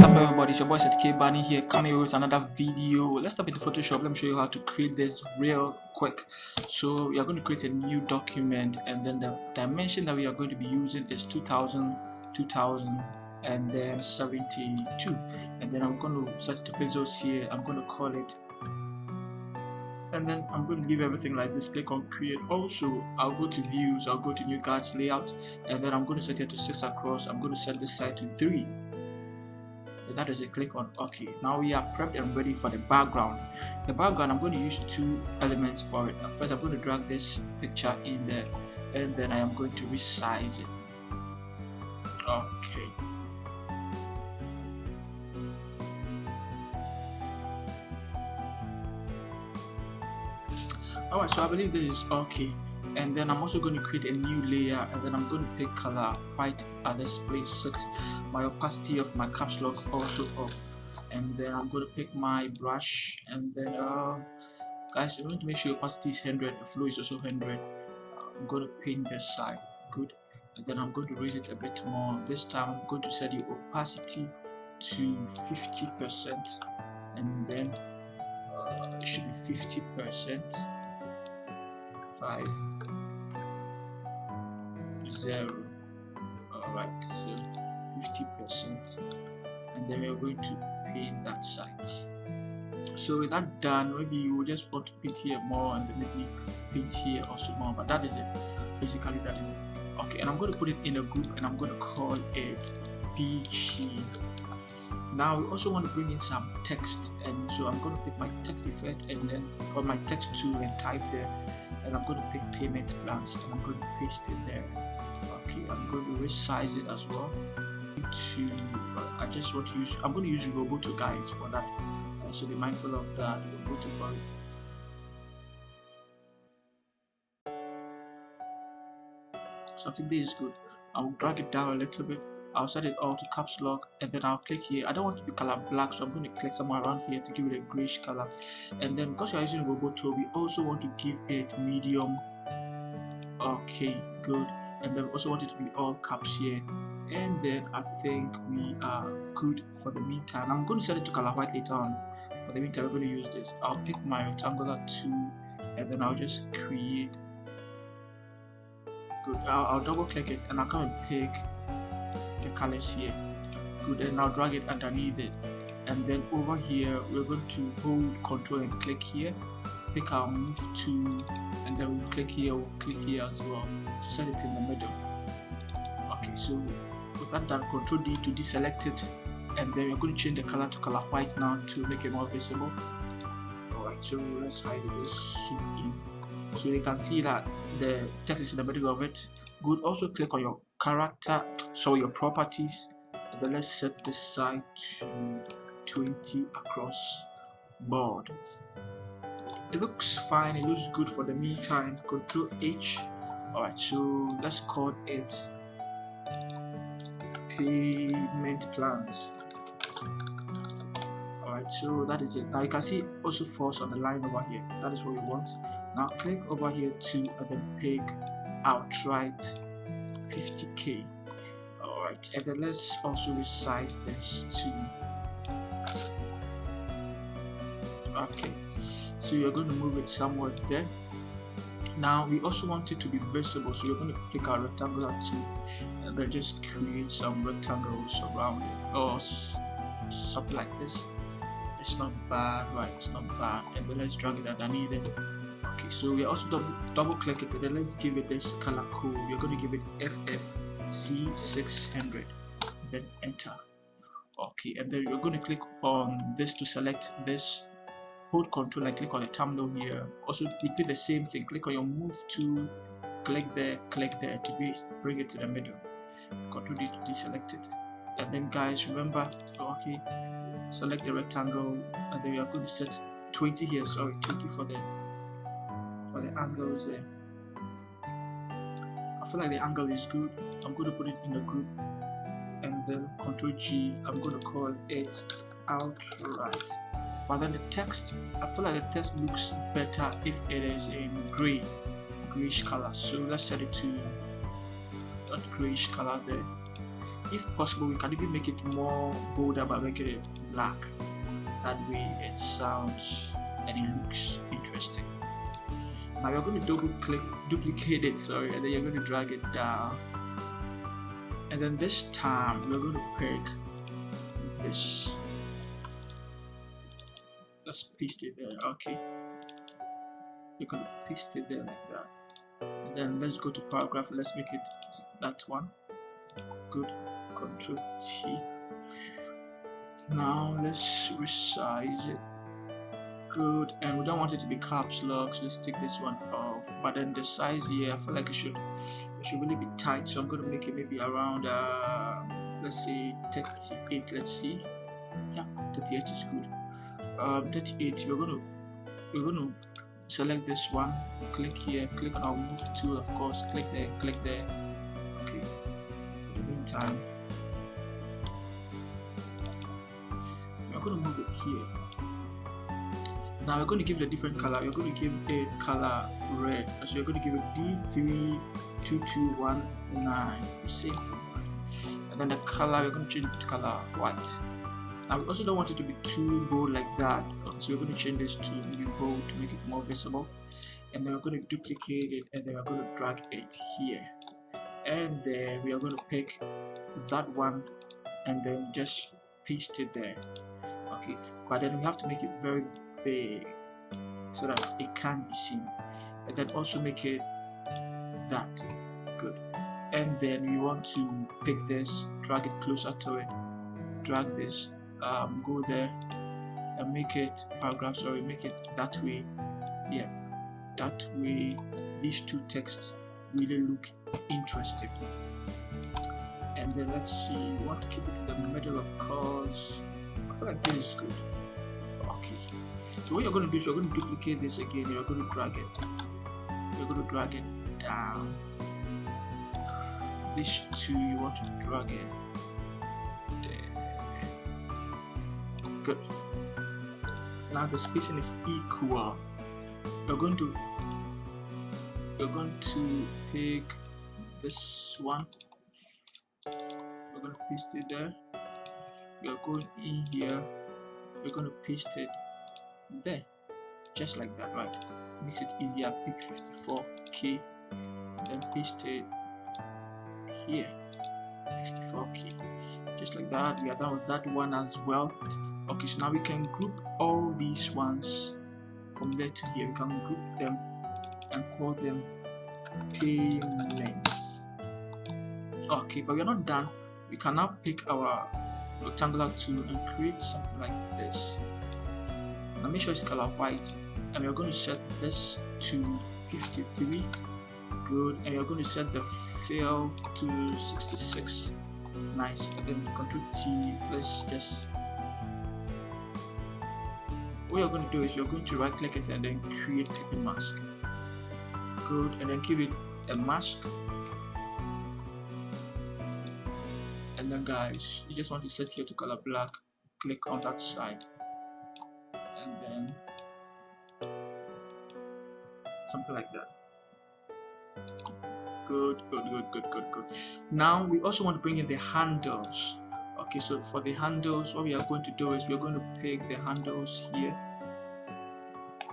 up everybody, it's your boy Seth K Bani here, coming with another video. Let's start with the Photoshop. Let me show you how to create this real quick. So we are going to create a new document, and then the dimension that we are going to be using is 2000, 2000, and then 72. And then I'm going to set it to pixels here. I'm going to call it, and then I'm going to leave everything like this. Click on create. Also, I'll go to views, I'll go to new cards layout, and then I'm going to set it to 6 across. I'm going to set this side to 3. That is a click on OK. Now we are prepped and ready for the background. The background, I'm going to use 2 elements for it. First, I'm going to drag this picture in there, and then I am going to resize it. Okay. Alright, so I believe this is okay. And then I'm also going to create a new layer, and then I'm going to pick color white at this place, set my opacity of my caps lock also off, and then I'm going to pick my brush, and then guys, you want to make sure your opacity is 100, the flow is also 100. I'm going to paint this side, good, and then I'm going to raise it a bit more. This time I'm going to set the opacity to 50%, and then it should be 50%. 5 0. Alright, so 50%, and then we're going to paint that side. So with that done, maybe you will just want to paint here more, and then maybe paint here also more, but that is it. Basically that is it. Okay, and I'm going to put it in a group, and I'm going to call it PG. Now we also want to bring in some text, and so I'm going to pick my text effect, and then on my text tool and type there, and I'm going to pick payment plans, and I'm going to paste it there. Okay, I'm going to resize it as well. I just want to use, I'm going to use ROBOTO guys for that, so be mindful of that. ROBOTO for it. So I think this is good. I'll drag it down a little bit. I'll set it all to caps lock, and then I'll click here. I don't want to be color black, so I'm going to click somewhere around here to give it a grayish color. And then because you're using ROBOTO, we also want to give it medium. Okay, good. And then we also want it to be all caps here. And then I think we are good for the meantime. I'm going to set it to color white later on. For the meantime, we're going to use this. I'll pick my rectangular tool, and then I'll just create. Good. I'll double click it, and I'll come and pick the colors here. Good, and I'll drag it underneath it, and then over here we're going to hold Control and click here, pick our move tool, and then we'll click here, we'll click here as well to set it in the middle. Okay, so with that done, Control D to deselect it, and then we're going to change the color to color white now to make it more visible. Alright, so let's hide this so you can see that the text is in the middle of it. Good. Also click on your character, so your properties, and then let's set this side to 20 across board. It looks fine, it looks good for the meantime. Control H. Alright, so let's call it payment plans. Alright, so that is it. Now you can see also false on the line over here. That is what we want. Now click over here to and then pick outright 50k. Alright, and then let's also resize this to okay, so you're going to move it somewhere there. Now we also want it to be visible, so you're going to click our rectangular tool, and then just create some rectangles around it or something like this. It's not bad, right? It's not bad. And then let's drag it underneath it. Okay, so we also double click it, and then let's give it this color code. We're going to give it FFC600, then enter. Okay, and then you're going to click on this to select this. Hold Control and click on the thumbnail here. Also repeat the same thing. Click on your move tool, click there to bring it to the middle. Control D to deselect it. And then guys, remember, okay, select the rectangle, and then we are going to set 20 here. Sorry, 20 for the angles there. I feel like the angle is good. I'm going to put it in the group, and then Control G. I'm going to call it outright. But then the text, I feel like the text looks better if it is in grayish color. So let's set it to that grayish color there. if possible, we can even make it more bolder by making it black. That way it sounds and it looks interesting. Now you're going to duplicate it, sorry, and then you're going to drag it down. And then this time we're going to pick this. Let's paste it there. Okay, you're going to paste it there like that. And then let's go to paragraph. Let's make it that one. Good. Control T. Now let's resize it. Good. And we don't want it to be caps lock, so let's take this one off. But then the size here, I feel like it should really be tight, so I'm going to make it maybe around let's say 38. Let's see. Yeah, 38 is good. 38. We're going to select this one, click here, click on our move tool, of course, click there. Okay. In the meantime, we're going to move it here. Now we're going to give it a different color. We're going to give it color red. So we're going to give it D32219. Same thing. And then the color, we're going to change it to color white. Now we also don't want it to be too bold like that. So we're going to change this to maybe bold to make it more visible. And then we're going to duplicate it, and then we're going to drag it here. And then we are going to pick that one and then just paste it there. Okay, but then we have to make it very big so that it can be seen, and then also make it that. Good. And then we want to pick this, drag it closer to it, drag this, go there and make it paragraph, sorry, make it that way. Yeah, that way these two texts really look interesting. And then let's see, we want to keep it in the middle, of course. I feel like this is good. Okay, so what you're going to do is you're going to duplicate this again. You're going to drag it down. These two, you want to drag it there. Good. Now the spacing is equal. You're going to pick this one. We're going to paste it there. You're going in here. We're going to paste it there, just like that, right? Makes it easier. Pick 54K, then paste it here, 54K, just like that. We are done with that one as well. Okay, so now we can group all these ones from there to here. We can group them and call them payments. Okay, but we're not done. We can now pick our rectangular tool and create something like this. Now make sure it's color white, and we're going to set this to 53. Good. And we're going to set the fill to 66. Nice. And then Control T. Let's just, what you're going to do is you're going to right click it and then create a mask. Good. And then give it a mask. And then guys, you just want to set here to color black, click on that side, and then something like that. Good. Now we also want to bring in the handles. Okay, so for the handles, what we are going to do is we're going to pick the handles here.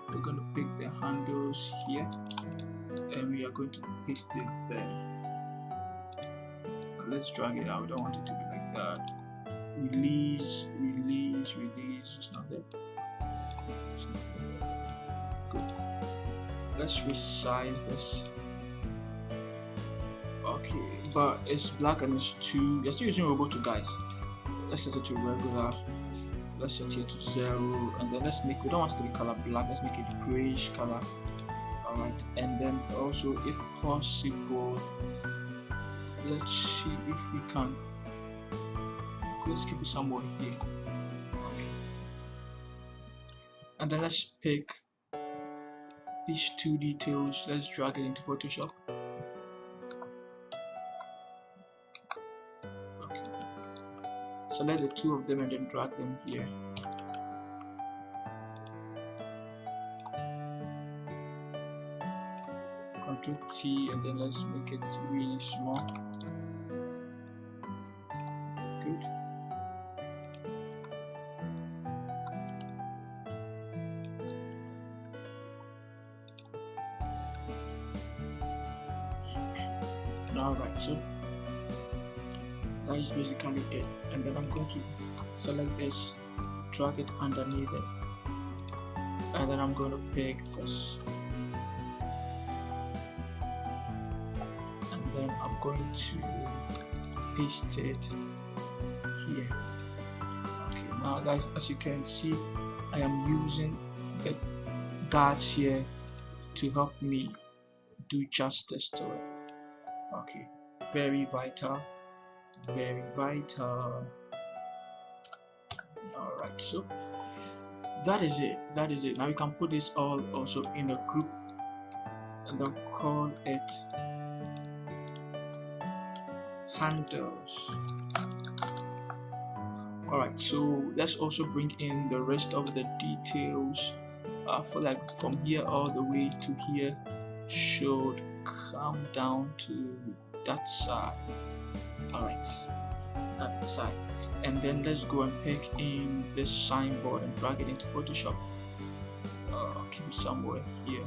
We're going to pick the handles here, and we are going to paste it there. Let's drag it out. I don't want it to be like that. Release. It's not there. Good. Let's resize this. Okay, but it's black and it's too. You're still using ROBOTO, guys. Let's set it to regular. Let's set it to 0, and then let's make. We don't want it to be color black. Let's make it grayish color. All right, and then also, if possible, let's see if we can. Let's keep it somewhere here. Okay. And then let's pick these two details. Let's drag it into Photoshop. Okay. Select the two of them and then drag them here. Control T, and then let's make it really small. Alright, so that is basically it, and then I'm going to select this, drag it underneath it, and then I'm going to pick this, and then I'm going to paste it here. Okay, now guys, as you can see, I am using the guards here to help me do justice to it. Okay, very vital, very vital. Alright, so that is it. Now you can put this all also in a group and then call it handles. Alright, so let's also bring in the rest of the details. For like from here all the way to here should come down to that side. Alright, that side, and then let's go and pick in this signboard and drag it into Photoshop. Keep it somewhere here,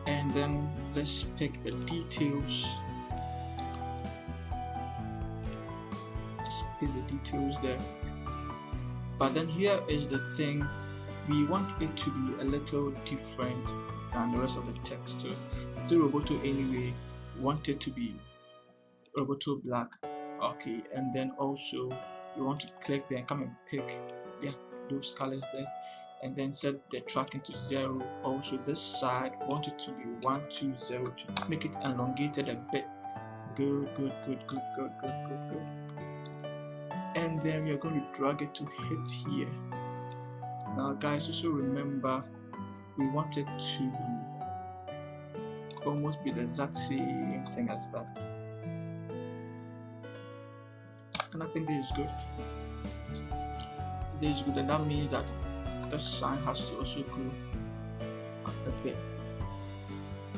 and then let's pick the details. Let's pick the details there. But then here is the thing, we want it to be a little different than the rest of the text. So still Roboto anyway, want it to be Roboto black. Okay, and then also you want to click there and come and pick those colors there, and then set the tracking to 0. Also this side want it to be 120 to make it elongated a bit. Good. And then we are going to drag it to hit here. Now guys, also remember we want it to almost be the exact same thing as that, and I think this is good. This is good, and that means that the sign has to also go up a bit.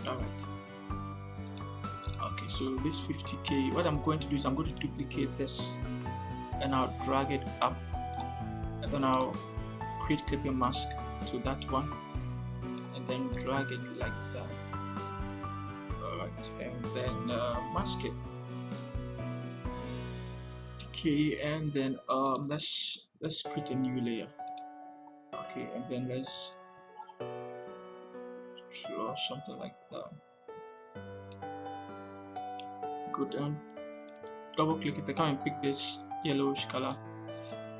Alright, okay, so this 50k, what I'm going to do is I'm going to duplicate this and I'll drag it up, and then I'll create clipping mask to that one and then drag it like that. Alright, and then mask it. Okay, and then let's create a new layer. Okay, and then let's draw something like that. Go down, double click it, I come and pick this yellowish color,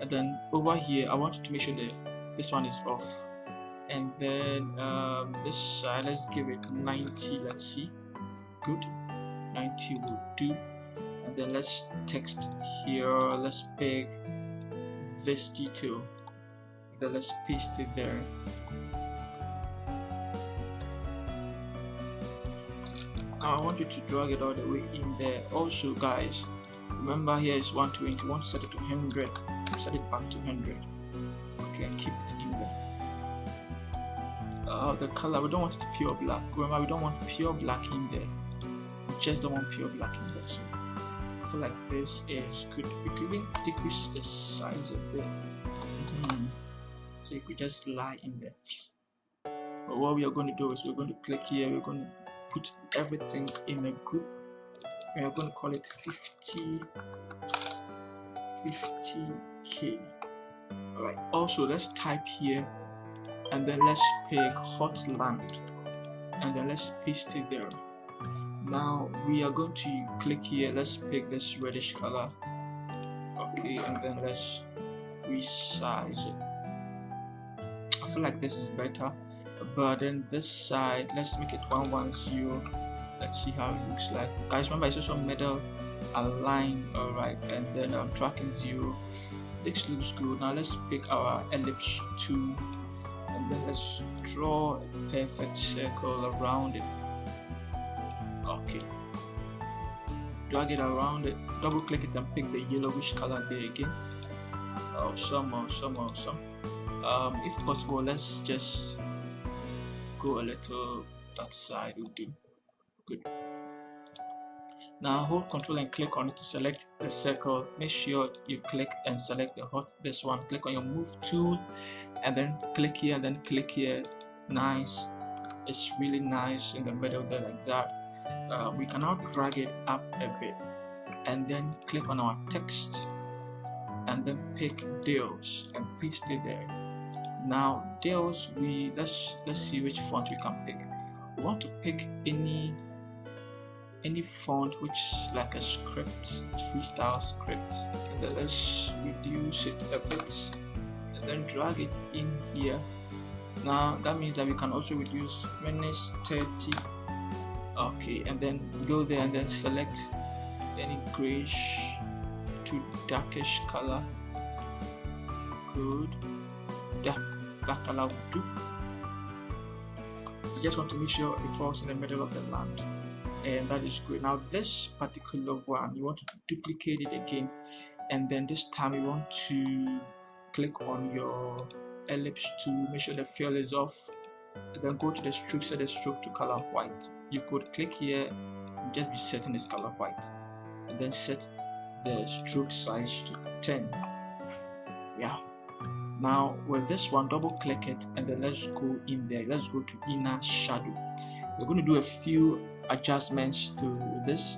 and then over here I want to make sure that this one is off, and then this side, let's give it 90. Let's see, good, 90 will do. And then let's text here, let's pick this detail, then let's paste it there. Now I want you to drag it all the way in there. Also guys, remember here is 120, you want to set it to 100, set it back to 100. Okay, and keep it in there. The color, we don't want it pure black. Remember, we don't want pure black in there, we just don't want pure black in there. So I feel like this is good. We could even decrease the size a bit, so it could just lie in there. But what we are going to do is we're going to click here, we're going to put everything in a group. We are going to call it 50k. Alright, also let's type here, and then let's pick Hotland, and then let's paste it there. Now we are going to click here, let's pick this reddish color. Okay, and then let's resize it. I feel like this is better, but then this side, let's make it 110. Let's see how it looks like. Guys, remember it's also middle align. Alright, and then I'm tracking 0. This looks good. Now let's pick our ellipse tool, and then let's draw a perfect circle around it. Okay, drag it around it, double click it and pick the yellowish color there again. Awesome. If possible, let's just go a little that side will do. Good. Now hold Control and click on it to select the circle. Make sure you click and select this one. Click on your move tool and then click here and then click here. Nice, it's really nice in the middle there like that. we can now drag it up a bit and then click on our text and then pick deals and paste it there. Now deals, let's see which font we can pick. We want to pick any font which is like a script. It's freestyle script, and then let's reduce it a bit and then drag it in here. Now that means that we can also reduce minus 30. Okay, and then go there and then select any grayish to darkish color. Good. Yeah, that color will do. You just want to make sure it falls in the middle of the land, and that is good. Now this particular one, you want to duplicate it again, and then this time you want to click on your ellipse to make sure the fill is off, and then go to the stroke, set the stroke to color white. You could click here and just be setting this color white, and then set the stroke size to 10. Yeah. Now with this one, double click it and then let's go in there. Let's go to inner shadow. We're going to do a few adjustments to this.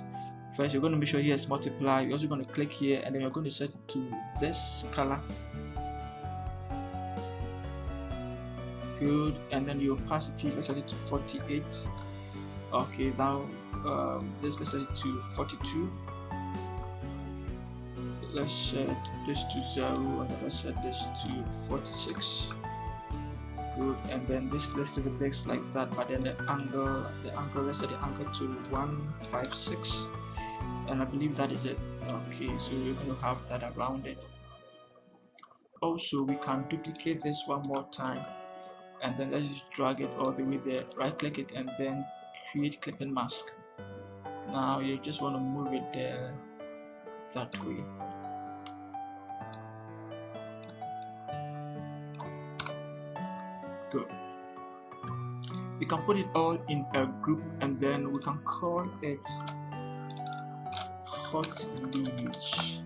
First, you're going to make sure here is multiply. You're also going to click here and then you're going to set it to this color. Good. And then the opacity, let's set it to 48. Okay, now let's set it to 42. Let's set this to 0 and then let's set this to 46. Good. And then this, let's set the text like that, but then the angle, let's set the angle to 156, and I believe that is it. Okay, so we're going to have that around it. Also, we can duplicate this one more time and then let's drag it all the way there. Right click it and then create clipping mask. Now you just want to move it there that way. Good. We can put it all in a group and then we can call it hot leads.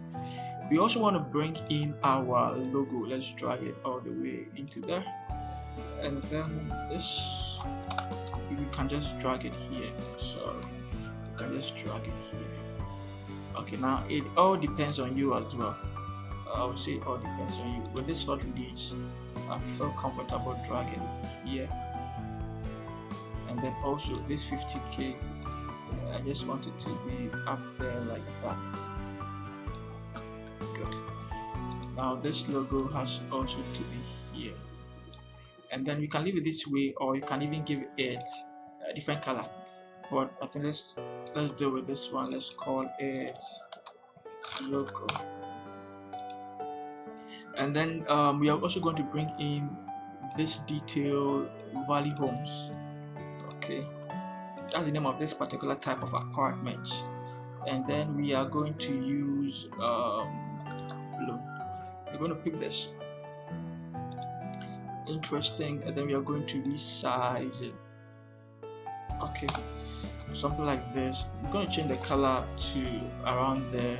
We also want to bring in our logo. Let's drag it all the way into there, and then this we can just drag it here. So we can just drag it here. Okay, now it all depends on you as well. I would say it all depends on you. With this hot leads, I feel comfortable dragging here, and then also this 50k, I just want it to be up there like that. Good. Now this logo has also to be here, and then you can leave it this way or you can even give it a different color, but I think let's do with this one. Let's call it logo. And then we are also going to bring in this detail, Valley Homes. Okay, that's the name of this particular type of apartment. And then we are going to use blue. We're going to pick this interesting, and then we are going to resize it. Okay, something like this. I'm going to change the color to around there.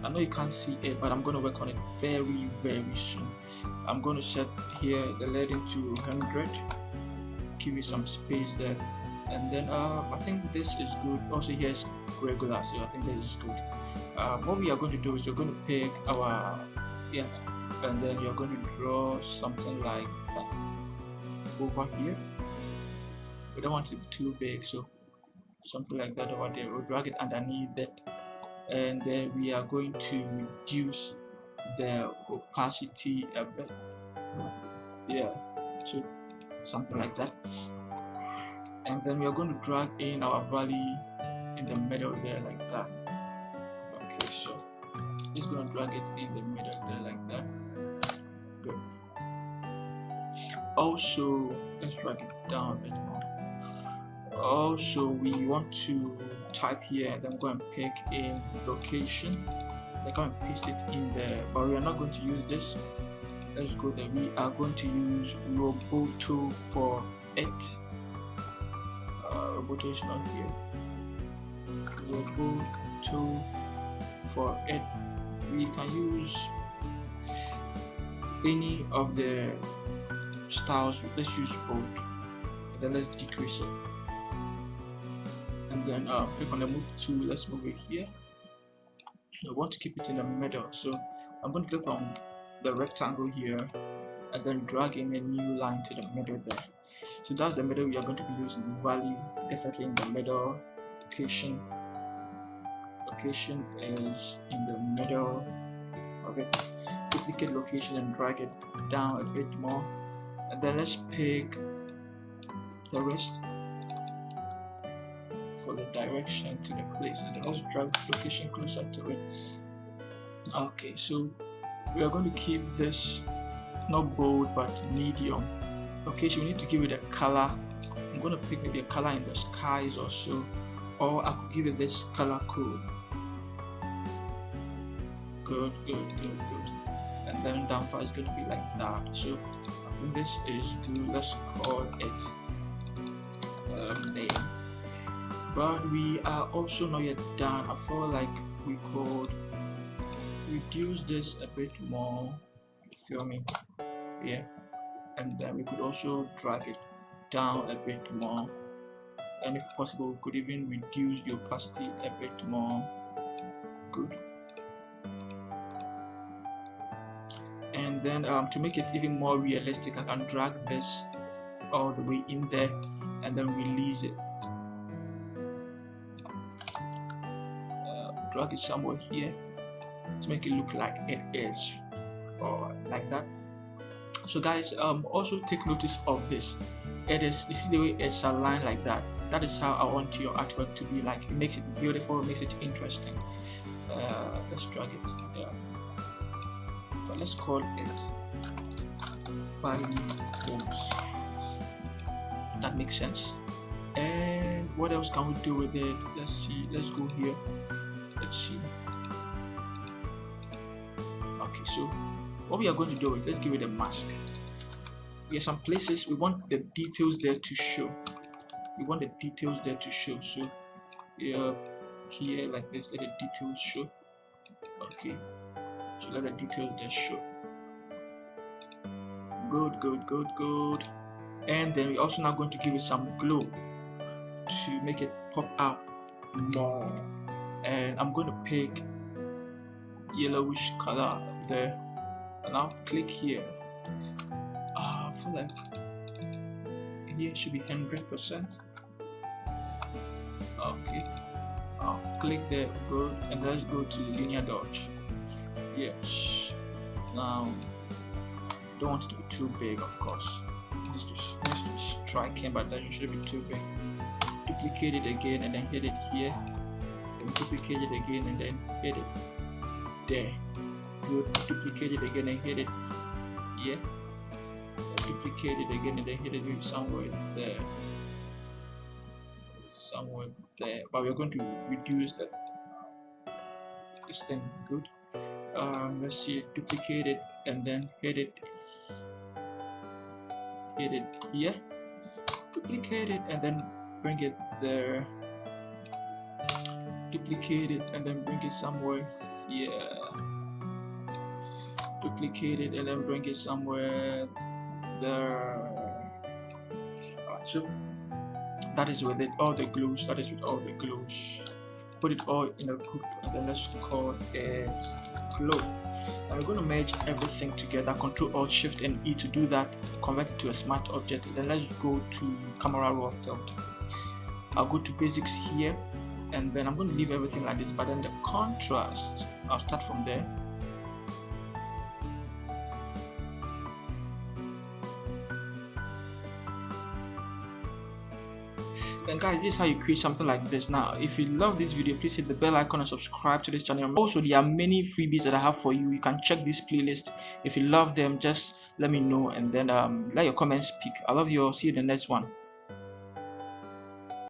I know you can't see it, but I'm going to work on it very soon. I'm going to set here the leading to 100, give it some space there, and then I think this is good. Also here is regular, so I think this is good. What we are going to do is we're going to pick our and then you're going to draw something like that over here. We don't want it to be too big, so something like that over there. We'll drag it underneath it, and then we are going to reduce the opacity a bit. Yeah, so something like that. And then we are going to drag in our valley in the middle there like that. Okay, so just going to drag it in the middle there like that. Good. Also, let's drag it down a bit more. Also, we want to type here and then go and pick in location. Then go and paste it in there, but we are not going to use this. Let's go there. We are going to use ROBOTO for it. ROBOTO is not here. ROBOTO for it. We can use any of the styles. Let's use both, and then let's decrease it, and then click on the move tool. Let's move it here. I want to keep it in the middle, so I'm going to click on the rectangle here and then drag in a new line to the middle there. So that's the middle we are going to be using. Value definitely in the middle. Location is in the middle. Okay, duplicate location and drag it down a bit more, and then let's pick the rest for the direction to the place, and then let's drag location closer to it. Okay, so we are going to keep this not bold but medium. Okay, so we need to give it a color. I'm going to pick maybe a color in the skies or so, or I could give it this color code. Good. And then down far is going to be like that. So I think this is good. Let's call it name. But we are also not yet done. I feel like we could reduce this a bit more. You feel me? Yeah. And then we could also drag it down a bit more. And if possible, we could even reduce the opacity a bit more. Good. And then to make it even more realistic, I can drag this all the way in there and then release it. Drag it somewhere here to make it look like it is, or like that. So guys, also take notice of this. You see the way it's aligned like that. That is how I want your artwork to be like. It makes it beautiful, it makes it interesting. Let's drag it. So let's call it funny homes. That makes sense. And what else can we do with it? Let's see. Let's go here. Let's see. Okay, so what we are going to do is let's give it a mask. There are some places we want the details there to show. So here like this, let the details show. Okay, so let the details there show. Good. And then we're also now going to give it some glow to make it pop out more. And I'm going to pick yellowish color there, and I'll click here. I feel like here should be 100%. Okay, I'll click there. Good, and let's go to linear dodge. Yes. Now, don't want it to be too big, of course. It needs to be striking, but that shouldn't be too big. Duplicate it again and then hit it here. Then duplicate it again and then hit it there. Good. Duplicate it again and hit it here. Duplicate it again and then hit it somewhere there. But we're going to reduce this thing. Good. Let's see. Duplicate it and then hit it here. Duplicate it and then bring it there. Duplicate it and then bring it somewhere here. Duplicate it and then bring it somewhere there. Alright, so that is with it, all the glues. Put it all in a group and then let's call it glow. Now we're going to merge everything together. Control Alt Shift and E to do that. Convert it to a smart object. Then let's go to camera raw filter. I'll go to basics here, and then I'm going to leave everything like this, but then the contrast, I'll start from there. And guys, this is how you create something like this. Now, if you love this video, please hit the bell icon and subscribe to this channel. Also, there are many freebies that I have for you. You can check this playlist. If you love them, just let me know, and then let your comments speak. I love you all. See you in the next one.